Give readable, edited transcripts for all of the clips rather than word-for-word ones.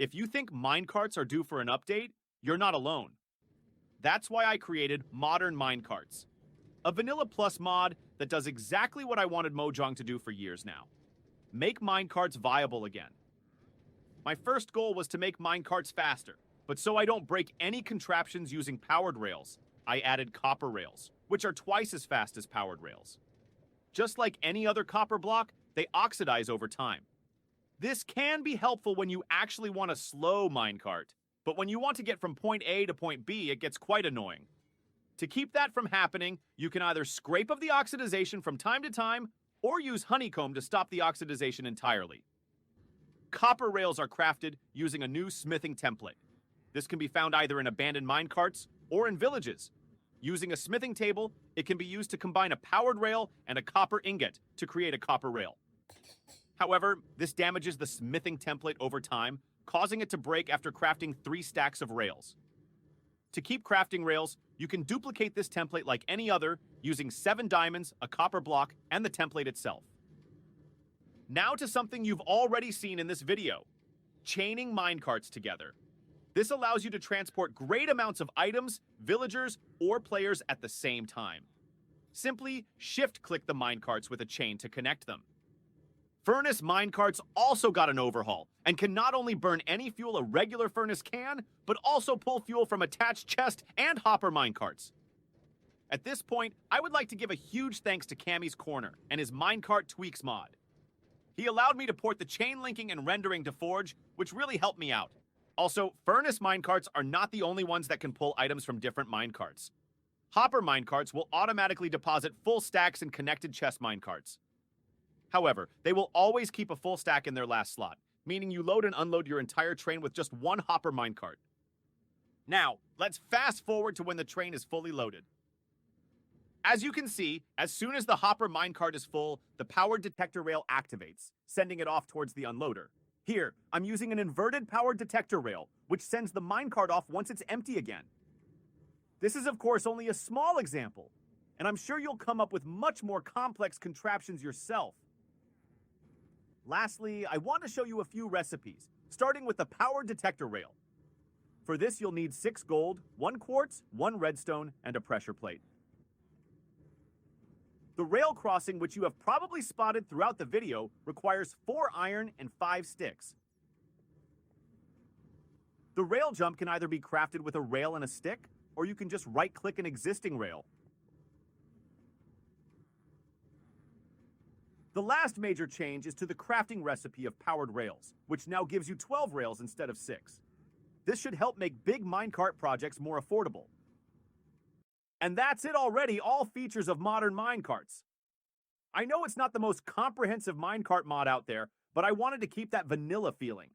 If you think minecarts are due for an update, you're not alone. That's why I created Modern Minecarts, a Vanilla Plus mod that does exactly what I wanted Mojang to do for years now. Make minecarts viable again. My first goal was to make minecarts faster, but so I don't break any contraptions using powered rails, I added copper rails, which are twice as fast as powered rails. Just like any other copper block, they oxidize over time. This can be helpful when you actually want a slow minecart, but when you want to get from point A to point B, it gets quite annoying. To keep that from happening, you can either scrape of the oxidization from time to time, or use honeycomb to stop the oxidization entirely. Copper rails are crafted using a new smithing template. This can be found either in abandoned minecarts or in villages. Using a smithing table, it can be used to combine a powered rail and a copper ingot to create a copper rail. However, this damages the smithing template over time, causing it to break after crafting 3 stacks of rails. To keep crafting rails, you can duplicate this template like any other using 7 diamonds, a copper block, and the template itself. Now to something you've already seen in this video, chaining minecarts together. This allows you to transport great amounts of items, villagers, or players at the same time. Simply shift-click the minecarts with a chain to connect them. Furnace minecarts also got an overhaul and can not only burn any fuel a regular furnace can, but also pull fuel from attached chest and hopper minecarts. At this point, I would like to give a huge thanks to Cammie's Corner and his Minecart Tweaks mod. He allowed me to port the chain linking and rendering to Forge, which really helped me out. Also, furnace minecarts are not the only ones that can pull items from different minecarts. Hopper minecarts will automatically deposit full stacks in connected chest minecarts. However, they will always keep a full stack in their last slot, meaning you load and unload your entire train with just one hopper minecart. Now, let's fast forward to when the train is fully loaded. As you can see, as soon as the hopper minecart is full, the powered detector rail activates, sending it off towards the unloader. Here, I'm using an inverted powered detector rail, which sends the minecart off once it's empty again. This is of course only a small example, and I'm sure you'll come up with much more complex contraptions yourself. Lastly, I want to show you a few recipes, starting with the powered detector rail. For this, you'll need 6 gold, 1 quartz, 1 redstone, and a pressure plate. The rail crossing, which you have probably spotted throughout the video, requires 4 iron and 5 sticks. The rail jump can either be crafted with a rail and a stick, or you can just right-click an existing rail. The last major change is to the crafting recipe of powered rails, which now gives you 12 rails instead of 6. This should help make big minecart projects more affordable. And that's it already, all features of modern minecarts. I know it's not the most comprehensive minecart mod out there, but I wanted to keep that vanilla feeling.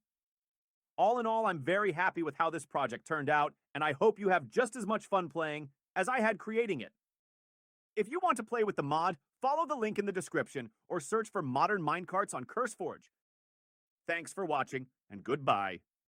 All in all, I'm very happy with how this project turned out, and I hope you have just as much fun playing as I had creating it. If you want to play with the mod, follow the link in the description or search for Modern Minecarts on CurseForge. Thanks for watching, and goodbye.